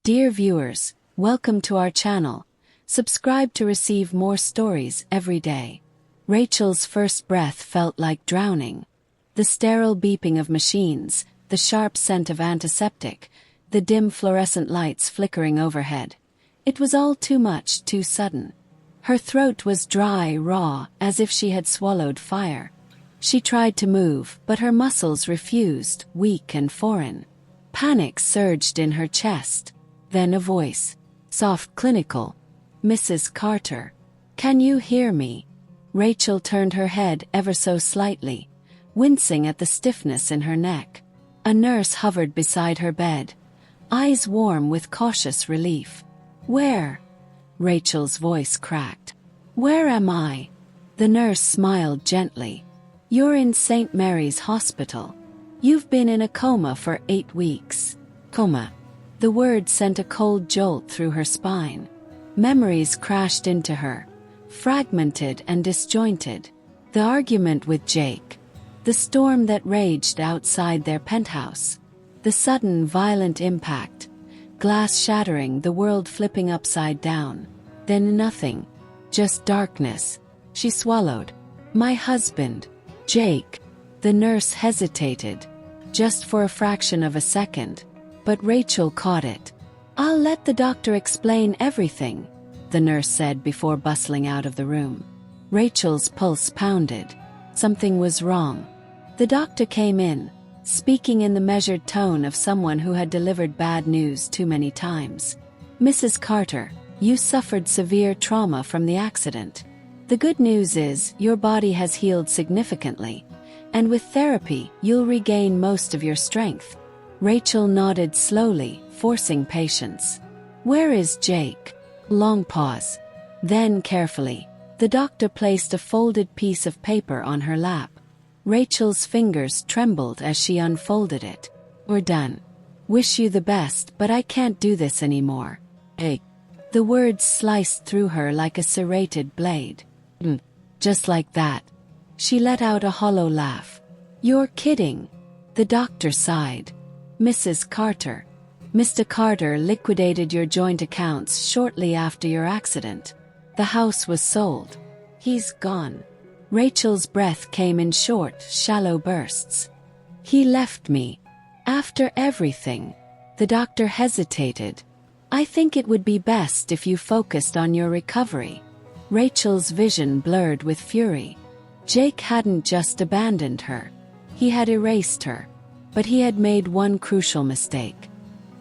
Dear viewers, welcome to our channel. Subscribe to receive more stories every day. Rachel's first breath felt like drowning. The sterile beeping of machines, the sharp scent of antiseptic, the dim fluorescent lights flickering overhead. It was all too much, too sudden. Her throat was dry, raw, as if she had swallowed fire. She tried to move, but her muscles refused, weak and foreign. Panic surged in her chest. Then a voice. Soft, clinical. "Mrs. Carter. Can you hear me?" Rachel turned her head ever so slightly, wincing at the stiffness in her neck. A nurse hovered beside her bed, eyes warm with cautious relief. "Where?" Rachel's voice cracked. "Where am I?" The nurse smiled gently. "You're in St. Mary's Hospital. You've been in a coma for 8 weeks. Coma." The word sent a cold jolt through her spine. Memories crashed into her, fragmented and disjointed. The argument with Jake. The storm that raged outside their penthouse. The sudden violent impact. Glass shattering, the world flipping upside down. Then nothing. Just darkness. She swallowed. "My husband. Jake." The nurse hesitated. Just for a fraction of a second. But Rachel caught it. "I'll let the doctor explain everything," the nurse said before bustling out of the room. Rachel's pulse pounded. Something was wrong. The doctor came in, speaking in the measured tone of someone who had delivered bad news too many times. "Mrs. Carter, you suffered severe trauma from the accident. The good news is your body has healed significantly, and with therapy you'll regain most of your strength." Rachel nodded slowly, forcing patience. "Where is Jake?" Long pause. Then carefully, the doctor placed a folded piece of paper on her lap. Rachel's fingers trembled as she unfolded it. "We're done. Wish you the best, but I can't do this anymore." "Hey." The words sliced through her like a serrated blade. Just like that." She let out a hollow laugh. "You're kidding." The doctor sighed. "Mrs. Carter. Mr. Carter liquidated your joint accounts shortly after your accident. The house was sold. He's gone." Rachel's breath came in short, shallow bursts. "He left me. After everything." The doctor hesitated. "I think it would be best if you focused on your recovery." Rachel's vision blurred with fury. Jake hadn't just abandoned her. He had erased her. But he had made one crucial mistake.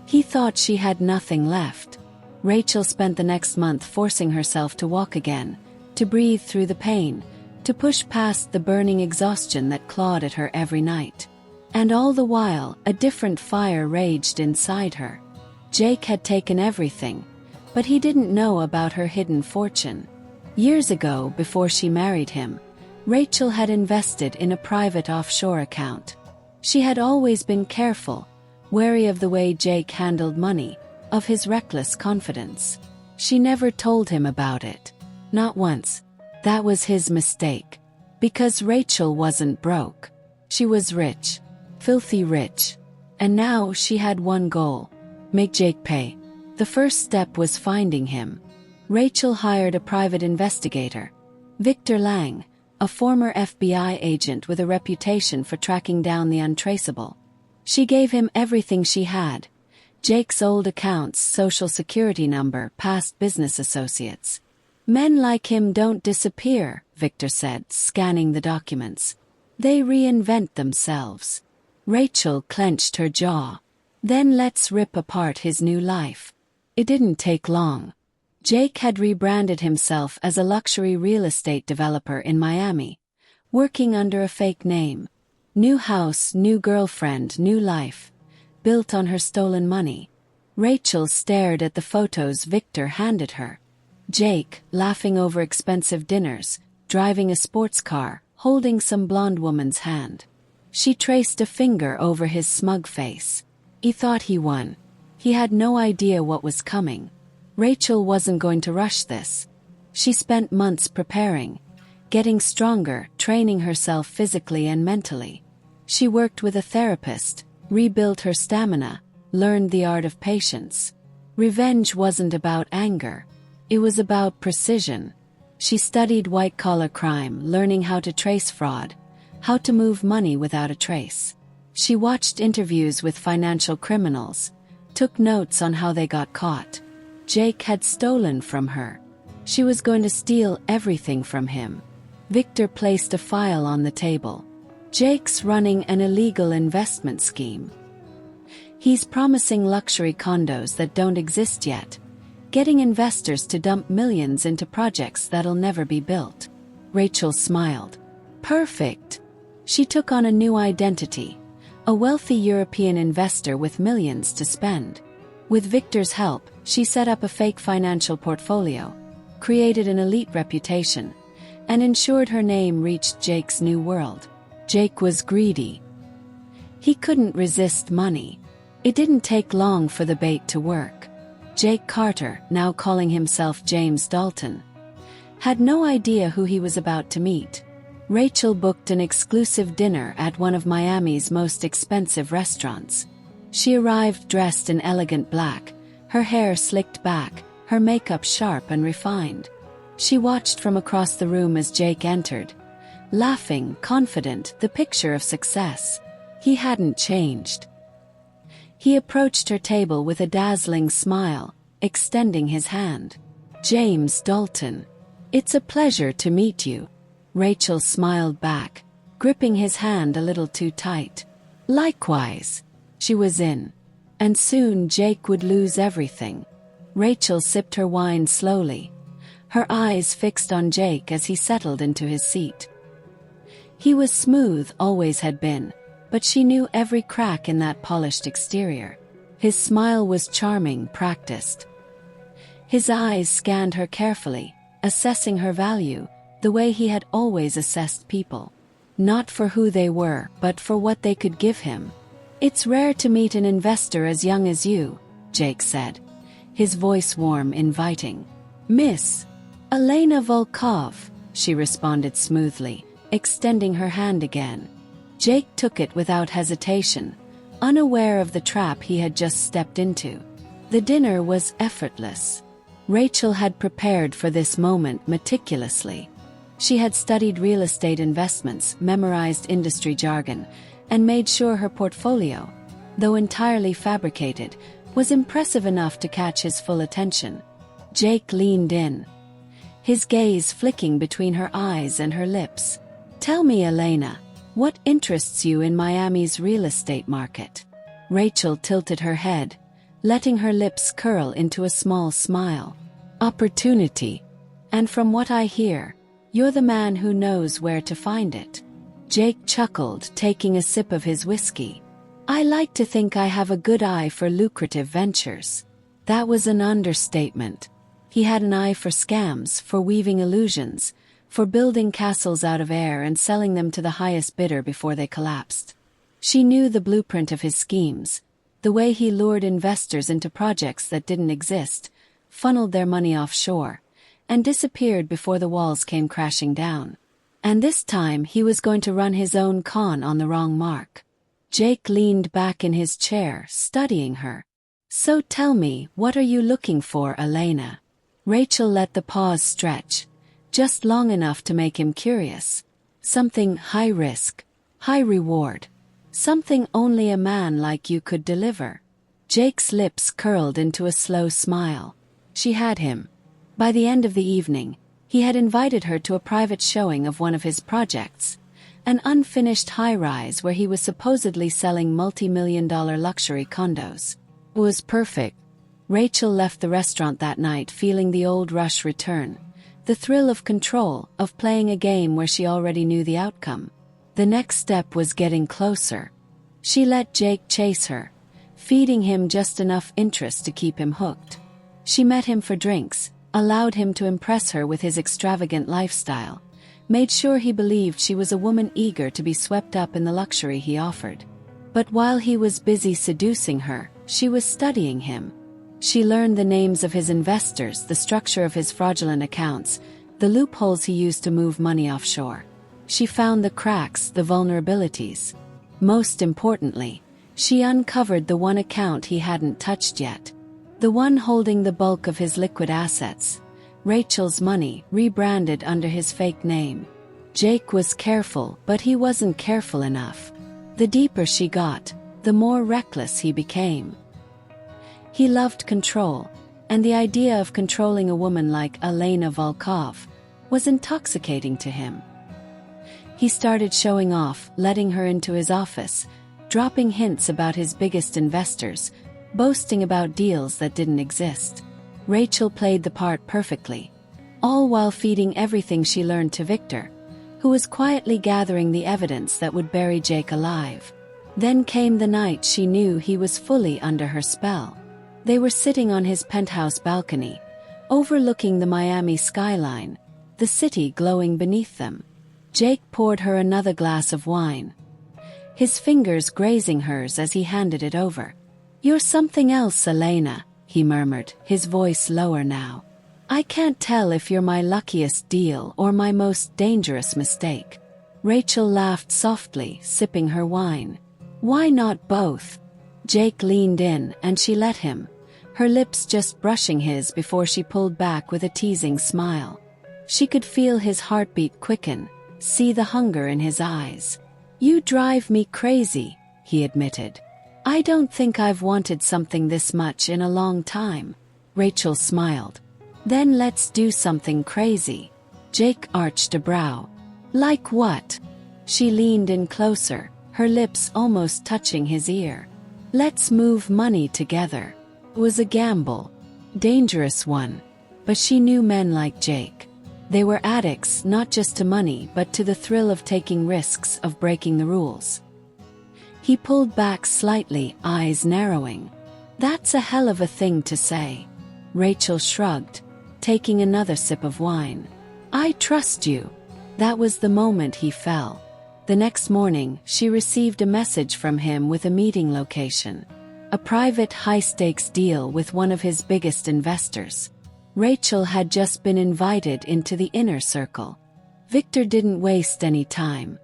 He thought she had nothing left. Rachel spent the next month forcing herself to walk again, to breathe through the pain, to push past the burning exhaustion that clawed at her every night. And all the while, a different fire raged inside her. Jake had taken everything, but he didn't know about her hidden fortune. Years ago, before she married him, Rachel had invested in a private offshore account. She had always been careful, wary of the way Jake handled money, of his reckless confidence. She never told him about it. Not once. That was his mistake. Because Rachel wasn't broke. She was rich. Filthy rich. And now she had one goal. Make Jake pay. The first step was finding him. Rachel hired a private investigator. Victor Lang, a former FBI agent with a reputation for tracking down the untraceable. She gave him everything she had. Jake's old accounts, social security number, past business associates. "Men like him don't disappear," Victor said, scanning the documents. "They reinvent themselves." Rachel clenched her jaw. "Then let's rip apart his new life." It didn't take long. Jake had rebranded himself as a luxury real estate developer in Miami, working under a fake name. New house, new girlfriend, new life, built on her stolen money. Rachel stared at the photos Victor handed her. Jake, laughing over expensive dinners, driving a sports car, holding some blonde woman's hand. She traced a finger over his smug face. He thought he won. He had no idea what was coming. Rachel wasn't going to rush this. She spent months preparing, getting stronger, training herself physically and mentally. She worked with a therapist, rebuilt her stamina, learned the art of patience. Revenge wasn't about anger. It was about precision. She studied white-collar crime, learning how to trace fraud, how to move money without a trace. She watched interviews with financial criminals, took notes on how they got caught. Jake had stolen from her. She was going to steal everything from him. Victor placed a file on the table. Jake's running an illegal investment scheme. He's promising luxury condos that don't exist yet, getting investors to dump millions into projects that'll never be built. Rachel smiled. Perfect. She took on a new identity, a wealthy European investor with millions to spend. With Victor's help, she set up a fake financial portfolio, created an elite reputation, and ensured her name reached Jake's new world. Jake was greedy. He couldn't resist money. It didn't take long for the bait to work. Jake Carter, now calling himself James Dalton, had no idea who he was about to meet. Rachel booked an exclusive dinner at one of Miami's most expensive restaurants. She arrived dressed in elegant black, her hair slicked back, her makeup sharp and refined. She watched from across the room as Jake entered, laughing, confident, the picture of success. He hadn't changed. He approached her table with a dazzling smile, extending his hand. "James Dalton. It's a pleasure to meet you." Rachel smiled back, gripping his hand a little too tight. "Likewise." She was in. And soon Jake would lose everything. Rachel sipped her wine slowly, her eyes fixed on Jake as he settled into his seat. He was smooth, always had been, but she knew every crack in that polished exterior. His smile was charming, practiced. His eyes scanned her carefully, assessing her value, the way he had always assessed people. Not for who they were, but for what they could give him. "It's rare to meet an investor as young as you," Jake said, his voice warm, inviting. "Miss Elena Volkov," she responded smoothly, extending her hand again. Jake took it without hesitation, unaware of the trap he had just stepped into. The dinner was effortless. Rachel had prepared for this moment meticulously. She had studied real estate investments, memorized industry jargon, and made sure her portfolio, though entirely fabricated, was impressive enough to catch his full attention. Jake leaned in, his gaze flicking between her eyes and her lips. "Tell me, Elena, what interests you in Miami's real estate market?" Rachel tilted her head, letting her lips curl into a small smile. "Opportunity. And from what I hear, you're the man who knows where to find it." Jake chuckled, taking a sip of his whiskey. "I like to think I have a good eye for lucrative ventures." That was an understatement. He had an eye for scams, for weaving illusions, for building castles out of air and selling them to the highest bidder before they collapsed. She knew the blueprint of his schemes, the way he lured investors into projects that didn't exist, funneled their money offshore, and disappeared before the walls came crashing down. And this time he was going to run his own con on the wrong mark. Jake leaned back in his chair, studying her. "So tell me, what are you looking for, Elena?" Rachel let the pause stretch, just long enough to make him curious. "Something high risk, high reward. Something only a man like you could deliver." Jake's lips curled into a slow smile. She had him. By the end of the evening, he had invited her to a private showing of one of his projects, an unfinished high-rise where he was supposedly selling multi-million-dollar luxury condos. It was perfect. Rachel left the restaurant that night feeling the old rush return, the thrill of control, of playing a game where she already knew the outcome. The next step was getting closer. She let Jake chase her, feeding him just enough interest to keep him hooked. She met him for drinks, allowed him to impress her with his extravagant lifestyle, made sure he believed she was a woman eager to be swept up in the luxury he offered. But while he was busy seducing her, she was studying him. She learned the names of his investors, the structure of his fraudulent accounts, the loopholes he used to move money offshore. She found the cracks, the vulnerabilities. Most importantly, she uncovered the one account he hadn't touched yet. the one holding the bulk of his liquid assets, Rachel's money rebranded under his fake name. Jake was careful, but he wasn't careful enough. The deeper she got, the more reckless he became. He loved control, and the idea of controlling a woman like Elena Volkov was intoxicating to him. He started showing off, letting her into his office, dropping hints about his biggest investors, boasting about deals that didn't exist. Rachel played the part perfectly, all while feeding everything she learned to Victor, who was quietly gathering the evidence that would bury Jake alive. Then came the night she knew he was fully under her spell. They were sitting on his penthouse balcony, overlooking the Miami skyline, the city glowing beneath them. Jake poured her another glass of wine, his fingers grazing hers as he handed it over. "You're something else, Elena," he murmured, his voice lower now. "I can't tell if you're my luckiest deal or my most dangerous mistake." Rachel laughed softly, sipping her wine. "Why not both?" Jake leaned in, and she let him, her lips just brushing his before she pulled back with a teasing smile. She could feel his heartbeat quicken, see the hunger in his eyes. "You drive me crazy," he admitted. "I don't think I've wanted something this much in a long time." Rachel smiled. "Then let's do something crazy." Jake arched a brow. "Like what?" She leaned in closer, her lips almost touching his ear. "Let's move money together." It was a gamble, dangerous one, but she knew men like Jake. They were addicts not just to money but to the thrill of taking risks, of breaking the rules. He pulled back slightly, eyes narrowing. "That's a hell of a thing to say." Rachel shrugged, taking another sip of wine. "I trust you." That was the moment he fell. The next morning, she received a message from him with a meeting location. A private high-stakes deal with one of his biggest investors. Rachel had just been invited into the inner circle. Victor didn't waste any time.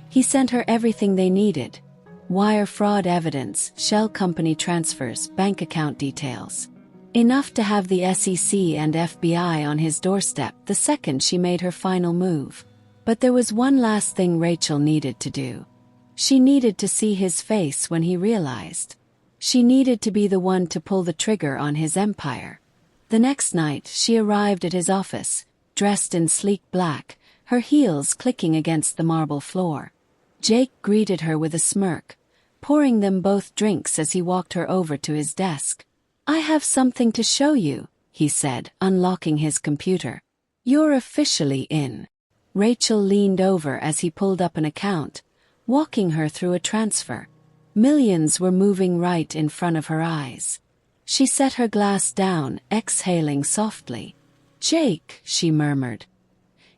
He sent her everything they needed: wire fraud evidence, shell company transfers, bank account details. Enough to have the SEC and FBI on his doorstep the second she made her final move. But there was one last thing Rachel needed to do. She needed to see his face when he realized. She needed to be the one to pull the trigger on his empire. The next night, she arrived at his office, dressed in sleek black, her heels clicking against the marble floor. Jake greeted her with a smirk, pouring them both drinks as he walked her over to his desk. "I have something to show you," he said, unlocking his computer. "You're officially in." Rachel leaned over as he pulled up an account, walking her through a transfer. Millions were moving right in front of her eyes. She set her glass down, exhaling softly. "Jake," she murmured.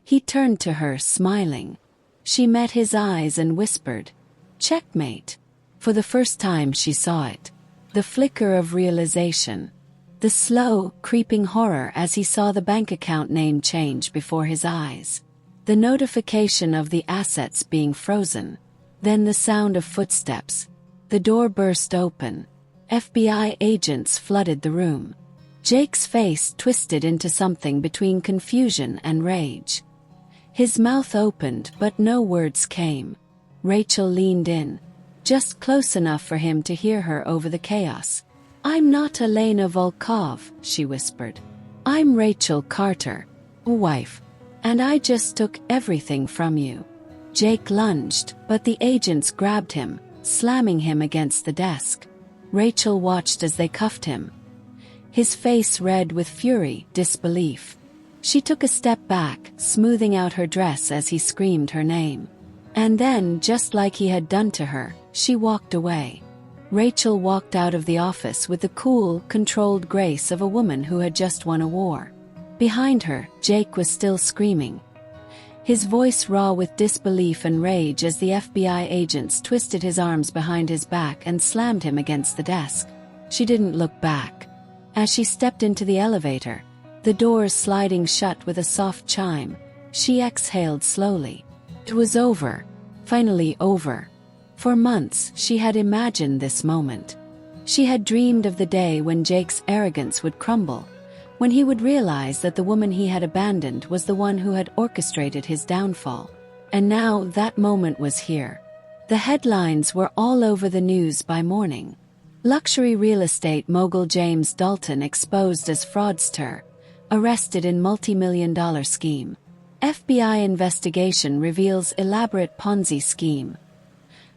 He turned to her, smiling. She met his eyes and whispered, "Checkmate." For the first time she saw it. The flicker of realization. The slow, creeping horror as he saw the bank account name change before his eyes. The notification of the assets being frozen. Then the sound of footsteps. The door burst open. FBI agents flooded the room. Jake's face twisted into something between confusion and rage. His mouth opened, but no words came. Rachel leaned in, just close enough for him to hear her over the chaos. "I'm not Elena Volkov," she whispered. "I'm Rachel Carter, wife. And I just took everything from you." Jake lunged, but the agents grabbed him, slamming him against the desk. Rachel watched as they cuffed him, his face red with fury, disbelief. She took a step back, smoothing out her dress as he screamed her name. And then, just like he had done to her, she walked away. Rachel walked out of the office with the cool, controlled grace of a woman who had just won a war. Behind her, Jake was still screaming, his voice raw with disbelief and rage as the FBI agents twisted his arms behind his back and slammed him against the desk. She didn't look back. As she stepped into the elevator, the doors sliding shut with a soft chime, she exhaled slowly. It was over. Finally over. For months, she had imagined this moment. She had dreamed of the day when Jake's arrogance would crumble, when he would realize that the woman he had abandoned was the one who had orchestrated his downfall. And now that moment was here. The headlines were all over the news by morning. Luxury real estate mogul James Dalton exposed as fraudster, arrested in multi-million-dollar scheme. FBI investigation reveals elaborate Ponzi scheme.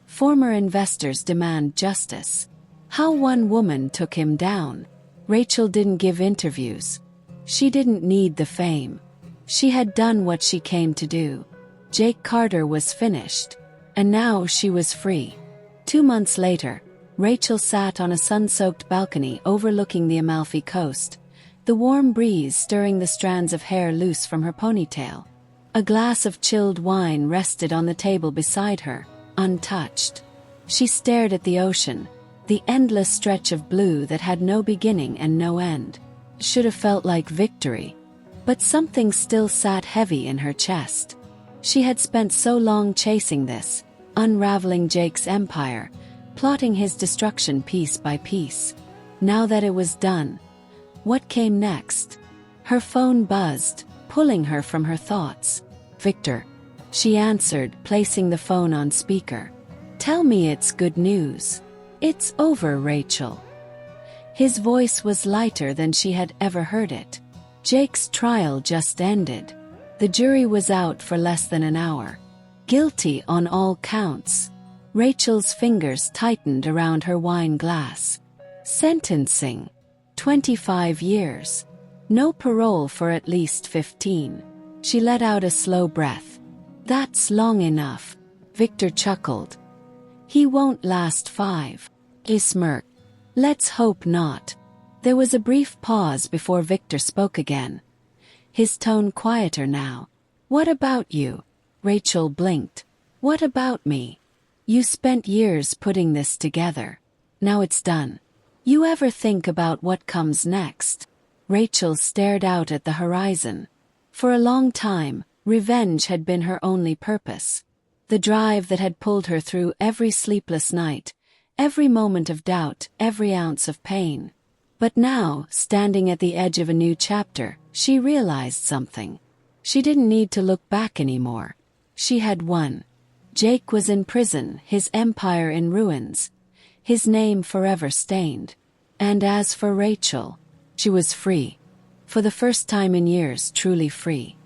Former investors demand justice. How one woman took him down. Rachel didn't give interviews. She didn't need the fame. She had done what she came to do. Jake Carter was finished. And now she was free. 2 months later, Rachel sat on a sun-soaked balcony overlooking the Amalfi Coast, the warm breeze stirring the strands of hair loose from her ponytail. A glass of chilled wine rested on the table beside her, untouched. She stared at the ocean, the endless stretch of blue that had no beginning and no end. Should have felt like victory. But something still sat heavy in her chest. She had spent so long chasing this, unraveling Jake's empire, plotting his destruction piece by piece. Now that it was done, what came next? Her phone buzzed, pulling her from her thoughts. "Victor," she answered, placing the phone on speaker. "Tell me it's good news." "It's over, Rachel." His voice was lighter than she had ever heard it. Jake's trial just ended. The jury was out for less than an hour. Guilty on all counts. Rachel's fingers tightened around her wine glass. Sentencing. 25 years. No parole for at least 15. She let out a slow breath. "That's long enough." Victor chuckled. "He won't last 5. He smirked. "Let's hope not." There was a brief pause before Victor spoke again. His tone quieter now. "What about you?" Rachel blinked. "What about me? You spent years putting this together. Now it's done. You ever think about what comes next?" Rachel stared out at the horizon. For a long time, revenge had been her only purpose. The drive that had pulled her through every sleepless night, every moment of doubt, every ounce of pain. But now, standing at the edge of a new chapter, she realized something. She didn't need to look back anymore. She had won. Jake was in prison, his empire in ruins, his name forever stained. And as for Rachel, she was free. For the first time in years, truly free.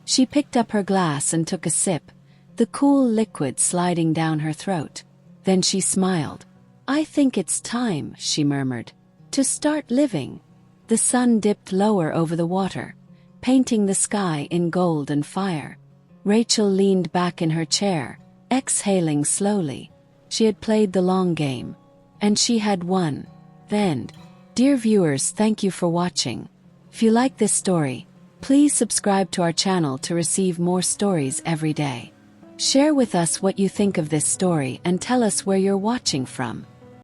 She picked up her glass and took a sip, the cool liquid sliding down her throat. Then she smiled. "I think it's time," she murmured, "to start living." The sun dipped lower over the water, painting the sky in gold and fire. Rachel leaned back in her chair, exhaling slowly. She had played the long game. And she had won. The end. Dear viewers, thank you for watching. If you like this story, please subscribe to our channel to receive more stories every day. Share with us what you think of this story and tell us where you're watching from.